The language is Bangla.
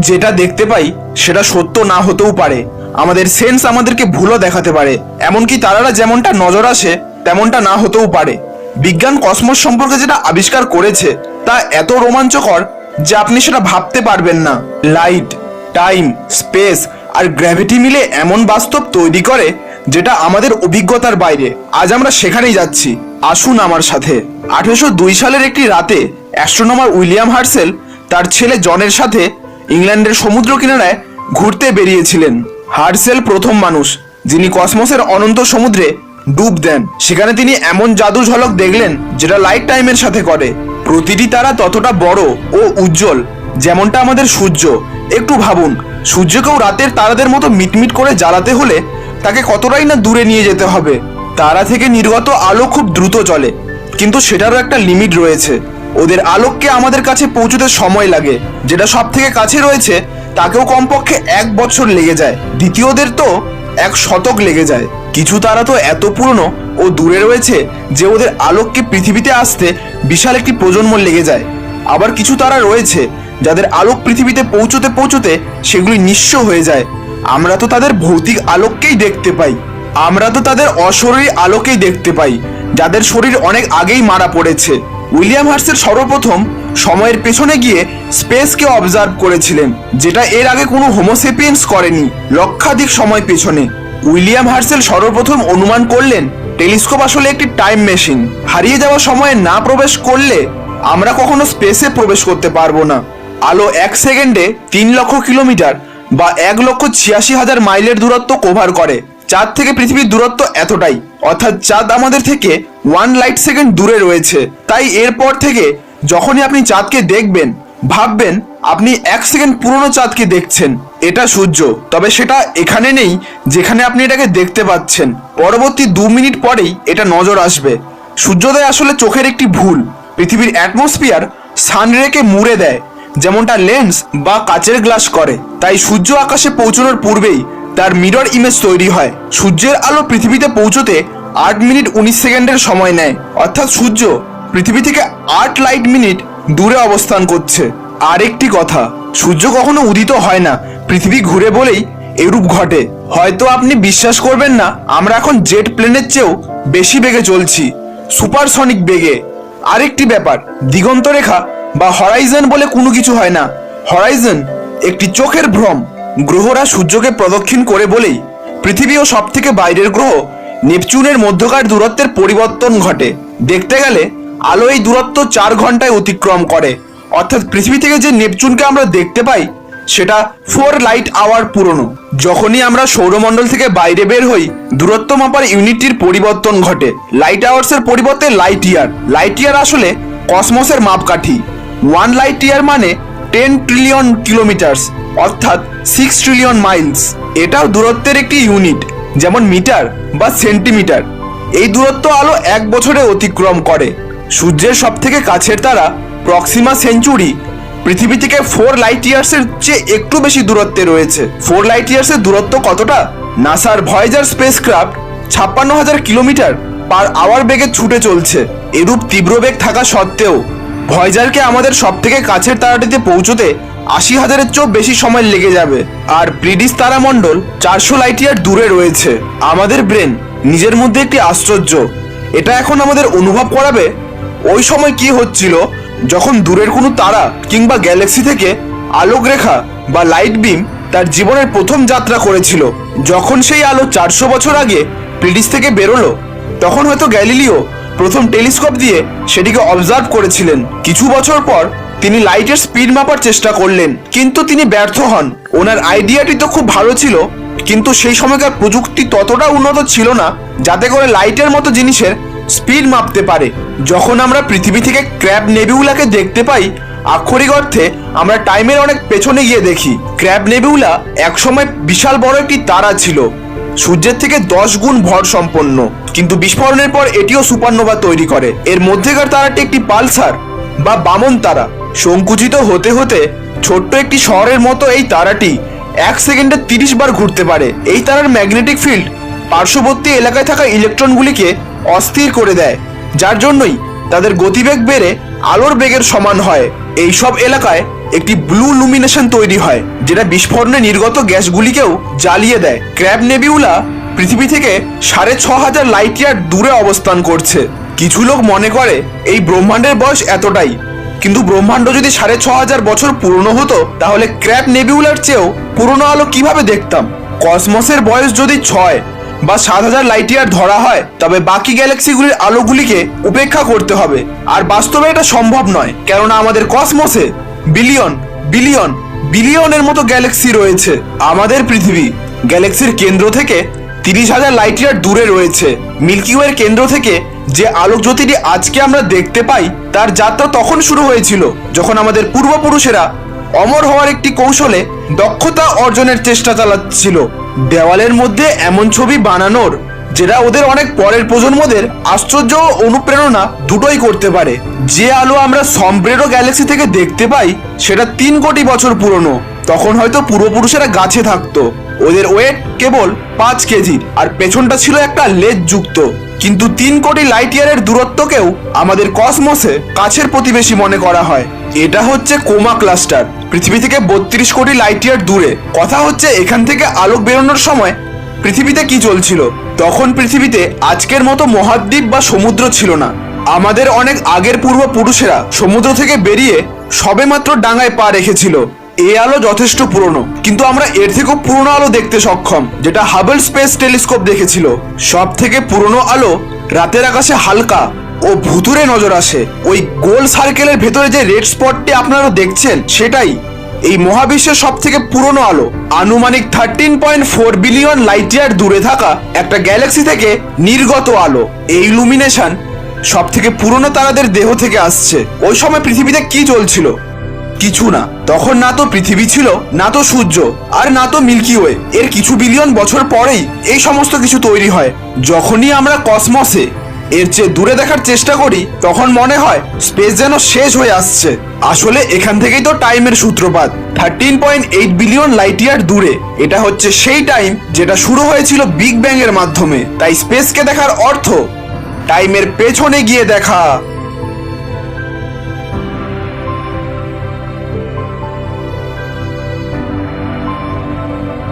যেটা দেখতে পাই সেটা সত্য না হতেও পারে। আমাদের সেন্স আমাদেরকে ভুলও দেখাতে পারে। এমনকি তারারা যেমনটা নজর আসে তেমনটা না হতেও পারে। বিজ্ঞান কসমস সম্পর্কে যেটা আবিষ্কার করেছে তা এত রোমাঞ্চকর যে আপনি সেটা ভাবতে পারবেন না। লাইট, টাইম, স্পেস আর গ্র্যাভিটি মিলে এমন বাস্তব তৈরি করে যেটা আমাদের অভিজ্ঞতার বাইরে। আজ আমরা সেখানেই যাচ্ছি, আসুন আমার সাথে। 1802 সালের একটি রাতে অ্যাস্ট্রোনমার উইলিয়াম হার্সেল তার ছেলে জনের সাথে ইংল্যান্ডের সমুদ্র কিনারায় ঘুরতে বেরিয়েছিলেন। হার্সেল প্রথম মানুষ যিনি কসমসের অনন্ত সমুদ্রে ডুব দেন। সেখানে তিনি এমন জাদু ঝলক দেখলেন যেটা লাইট টাইমের সাথে করে। প্রতিটি তারা ততটা বড় ও উজ্জ্বল যেমনটা আমাদের সূর্য। একটু ভাবুন, সূর্যকেও রাতের তারাদের মতো মিটমিট করে জ্বালাতে হলে তাকে কতটাই না দূরে নিয়ে যেতে হবে। তারা থেকে নির্গত আলো খুব দ্রুত চলে, কিন্তু সেটারও একটা লিমিট রয়েছে। ওদের আলোককে আমাদের কাছে পৌঁছতে সময় লাগে। যেটা সব থেকে কাছে রয়েছে তাকেও কমপক্ষে 1 বছর লেগে যায়, দ্বিতীয়দের তো 1 শতক লেগে যায়। কিছু তারা তো এত পুরনো ও দূরে রয়েছে যে ওদের আলোককে পৃথিবীতে আসতে বিশাল একটি প্রজন্ম লেগে যায়। আবার কিছু তারা রয়েছে যাদের আলোক পৃথিবীতে পৌঁছতে পৌঁছতে সেগুলি নিঃস্ব হয়ে যায়। আমরা তো তাদের ভৌতিক আলোককেই দেখতে পাই, আমরা তো তাদের অশরীরী আলোকেই দেখতে পাই, যাদের শরীর অনেক আগেই মারা পড়েছে। উইলিয়াম হার্সেল সর্বপ্রথম সময়ের পেছনে গিয়ে স্পেসকে অবজার্ভ করেছিলেন, যেটা এর আগে কোনো হোমোসেপিয়েন্স করেনি। লক্ষাধিক সময় পেছনে উইলিয়াম হার্সেল সর্বপ্রথম অনুমান করলেন টেলিস্কোপ আসলে একটি টাইম মেশিন। হারিয়ে যাওয়া সময়ে না প্রবেশ করলে আমরা কখনো স্পেসে প্রবেশ করতে পারবো না। আলো 1 সেকেন্ডে 3 লক্ষ কিলোমিটার বা 1,86,000 মাইলের দূরত্ব কভার করে। চাঁদ থেকে পৃথিবীর দূরত্ব এতটাই, অর্থাৎ চাঁদ আমাদের থেকে 1 লাইট সেকেন্ড দূরে রয়েছে। তাই এরপর থেকে যখনই আপনি চাঁদকে দেখবেন ভাববেন আপনি 1 সেকেন্ড পুরনো চাঁদকে দেখছেন। এটা সূর্য, তবে সেটা এখানে নেই যেখানে আপনি এটাকে দেখতে পাচ্ছেন। পরবর্তী 2 মিনিট পরেই এটা নজর আসবে। সূর্যোদয় আসলে চোখের একটি ভুল। পৃথিবীর অ্যাটমসফিয়ার সানরেকে মুড়ে দেয়, যেমনটা লেন্স বা কাচের গ্লাস করে। তাই সূর্য আকাশে পৌঁছানোর পূর্বেই তার মিরর ইমেজ তৈরি হয়। সূর্যের আলো পৃথিবীতে পৌঁছতে 8 মিনিট 19 সেকেন্ডের সময় নেয়, অর্থাৎ সূর্য পৃথিবী থেকে 8 লাইট মিনিট দূরে অবস্থান করছে। আরেকটি কথা, সূর্য কখনো উদিত হয় না, পৃথিবী ঘুরে বলেই এরূপ ঘটে। হয়তো আপনি বিশ্বাস করবেন না, আমরা এখন জেট প্লেনের চেয়েও বেশি বেগে চলছি, সুপারসনিক বেগে। আরেকটি ব্যাপার, দিগন্ত রেখা বা হরাইজন বলে কোনো কিছু হয় না। হরাইজন একটি চোখের ভ্রম। গ্রহরা সূর্যকে প্রদক্ষিণ করে বলেই পৃথিবী ও সব থেকে বাইরের গ্রহ নেপচুনের মধ্যকার দূরত্বের পরিবর্তন ঘটে। দেখতে গেলে আলো এই দূরত্ব 4 ঘন্টায় অতিক্রম করে, অর্থাৎ পৃথিবী থেকে যে নেপচুনকে আমরা দেখতে পাই সেটা 4 লাইট আওয়ার পুরনো। যখনই আমরা সৌরমণ্ডল থেকে বাইরে বের হই দূরত্ব মাপার ইউনিটটির পরিবর্তন ঘটে। লাইট আওয়ার্সের পরিবর্তে লাইট ইয়ার। লাইট ইয়ার আসলে কসমসের মাপকাঠি। 1 লাইট ইয়ার মানে 10 ট্রিলিয়ন কিলোমিটার, অর্থাৎ 6 ট্রিলিয়ন মাইলস। এটাও দূরত্বের একটি ইউনিট, যেমন মিটার বা সেন্টিমিটার। এই দূরত্ব আলো 1 বছরে অতিক্রম করে। সূর্যের সব থেকে কাছের তারা প্রক্সিমা সেঞ্চুরি পৃথিবী থেকে 4 লাইট ইয়ার্সের চেয়ে একটু বেশি দূরত্বে রয়েছে। 4 লাইট ইয়ার্সের দূরত্ব কতটা? নাসার Voyager spacecraft 56,000 kilometre per hour বেগে ছুটে চলছে। এরূপ তীব্র বেগ থাকা সত্ত্বেও ভয়েজারকে আমাদের সব থেকে কাছের তারাটিতে পৌঁছতে 80,000-এর চেয়েও বেশি সময় লেগে যাবে। আর প্লিডিস তারামণ্ডল 400 লাইট ইয়ার দূরে রয়েছে। আমাদের ব্রেন নিজের মধ্যে একটি আশ্চর্য। এটা এখন আমাদের অনুভব করাবে ওই সময় কি হচ্ছিল যখন দূরের কোনো তারা কিংবা গ্যালাক্সি থেকে আলোক রেখা বা লাইট বিম তার জীবনের প্রথম যাত্রা করেছিল। যখন সেই আলো 400 বছর আগে প্লিডিস থেকে বেরোলো তখন হয়তো গ্যালিলিও প্রথম টেলিস্কোপ দিয়ে সেটিকে অবজার্ভ করেছিলেন। কিছু বছর পর তিনি লাইটের স্পিড মাপার চেষ্টা করলেন, কিন্তু তিনি ব্যর্থ হন। ওনার আইডিয়াটি তো খুব ভালো ছিল, কিন্তু সেই সময়কার প্রযুক্তি ততটা উন্নত ছিল না যাতে করে লাইটের মতো জিনিসের স্পিড মাপতে পারে। যখন আমরা পৃথিবী থেকে ক্র্যাব নেবিউলাকে দেখতে পাই আক্ষরিক অর্থে আমরা টাইমের অনেক পেছনে গিয়ে দেখি। ক্র্যাব নেবিউলা একসময় বিশাল বড় একটি তারা ছিল, সূর্যের থেকে 10 গুণ ভর সম্পন্ন, কিন্তু বিস্ফোরণের পর এটিও সুপারনোভা তৈরি করে। এর মধ্যেকার তারাটি একটি পালসার বা বামন তারা। সংকুচিত হতে হতে ছোট্ট একটি শহরের মতো এই তারাটি 1 সেকেন্ডে 30 বার ঘুরতে পারে। এই তারার ম্যাগনেটিক ফিল্ড পার্শ্ববর্তী এলাকায় থাকা ইলেকট্রনগুলিকে অস্থির করে দেয়, যার জন্যই তাদের গতিবেগ বেড়ে আলোর বেগের সমান হয়। এই সব এলাকায় একটি ব্লু লুমিনেশন তৈরি হয়, যেটা বিস্ফোরণে নির্গত গ্যাসগুলিকেও জ্বালিয়ে দেয়। ক্র্যাব নেবিউলা পৃথিবী থেকে 6500 লাইট ইয়ার দূরে অবস্থান করছে। কিছু লোক মনে করে এই ব্রহ্মাণ্ডের বয়স এতটাই, কিন্তু ব্রহ্মাণ্ড যদি 6500 বছর পুরনো হতো, তাহলে ক্র্যাব নেবিউলার চেয়েও পুরনো আলো কিভাবে দেখতাম? কসমসের বয়স যদি 6 বা 7000 লাইট ইয়ার ধরা হয়, তবে বাকি গ্যালাক্সিগুলির আলোগুলিকে উপেক্ষা করতে হবে। আর বাস্তবে এটা সম্ভব নয়, কেননা আমাদের কসমসে বিলিয়ন বিলিয়ন বিলিয়নের মতো গ্যালাক্সি রয়েছে। আমাদের পৃথিবী গ্যালাক্সির কেন্দ্র থেকে 30,000 লাইট ইয়ার দূরে রয়েছে। মিল্কি ওয়ের কেন্দ্র থেকে যে আলোক জ্যোতিটি আজকে আমরা দেখতে পাই, তার যাত্রা তখন শুরু হয়েছিল যখন আমাদের পূর্বপুরুষেরা অমর হওয়ার একটি কৌশলে দক্ষতা অর্জনের চেষ্টা চালাচ্ছিল। দেওয়ালের মধ্যে এমন ছবি বানানোর যেটা ওদের অনেক পরের প্রজন্মদের আশ্চর্য ও অনুপ্রেরণা দুটোই করতে পারে। যে আলো আমরা সম্ব্রেরো গ্যালাক্সি থেকে দেখতে পাই, সেটা 3 কোটি বছর পুরনো। তখন হয়তো পূর্বপুরুষেরা গাছে থাকতো, ওদের ওয়েট কেবল 5 কেজি, আর পেছনটা ছিল একটা লেজ যুক্ত। কিন্তু 3 কোটি লাইট ইয়ারের দূরত্বকেও আমাদের কসমসে কাছের প্রতিবেশী মনে করা হয়। এটা হচ্ছে কোমা ক্লাস্টার, পৃথিবী থেকে 32 কোটি লাইট ইয়ার দূরে। কথা হচ্ছে এখান থেকে আলোক বেরোনোর সময় পৃথিবীতে কি চলছিল? তখন পৃথিবীতে আজকের মতো মহাদ্বীপ বা সমুদ্র ছিল না। আমাদের অনেক আগের পূর্বপুরুষেরা সমুদ্র থেকে বেরিয়ে সবেমাত্র ডাঙায় পা রেখেছিল। এই আলো যথেষ্ট পুরনো, কিন্তু আমরা এর থেকেও পুরনো আলো দেখতে সক্ষম, যেটা হাবল স্পেস টেলিস্কোপ দেখেছিল। সব থেকে পুরনো আলো রাতের আকাশে হালকা ও ভুতুরে নজর আসে। ওই গোল সার্কেলের ভেতরে যে রেড স্পটটি আপনারা দেখছেন, সেটাই এই মহাবিশ্বের সব থেকে পুরনো আলো। আনুমানিক 13.4 বিলিয়ন লাইট ইয়ার দূরে থাকা একটা গ্যালাক্সি থেকে নির্গত আলো। এই লুমিনেশন সব থেকে পুরনো তারাদের দেহ থেকে আসছে। ওই সময় পৃথিবীতে কি চলছিল? কিছু না। তখন না তো পৃথিবী ছিল, না তো সূর্য, আর না তো মিল্কি ওয়ে। এর কিছু বিলিয়ন বছর পরেই এই সমস্ত কিছু তৈরি হয়। যখনই আমরা কসমসে এর চেয়ে দূরে দেখার চেষ্টা করি, তখন মনে হয় স্পেস যেন শেষ হয়ে আসছে। আসলে এখান থেকেই তো টাইমের সূত্রপাত। 13.8 বিলিয়ন লাইট ইয়ার দূরে, এটা হচ্ছে সেই টাইম যেটা শুরু হয়েছিল বিগ ব্যাং এর মাধ্যমে। তাই স্পেসকে দেখার অর্থ টাইমের পেছনে গিয়ে দেখা।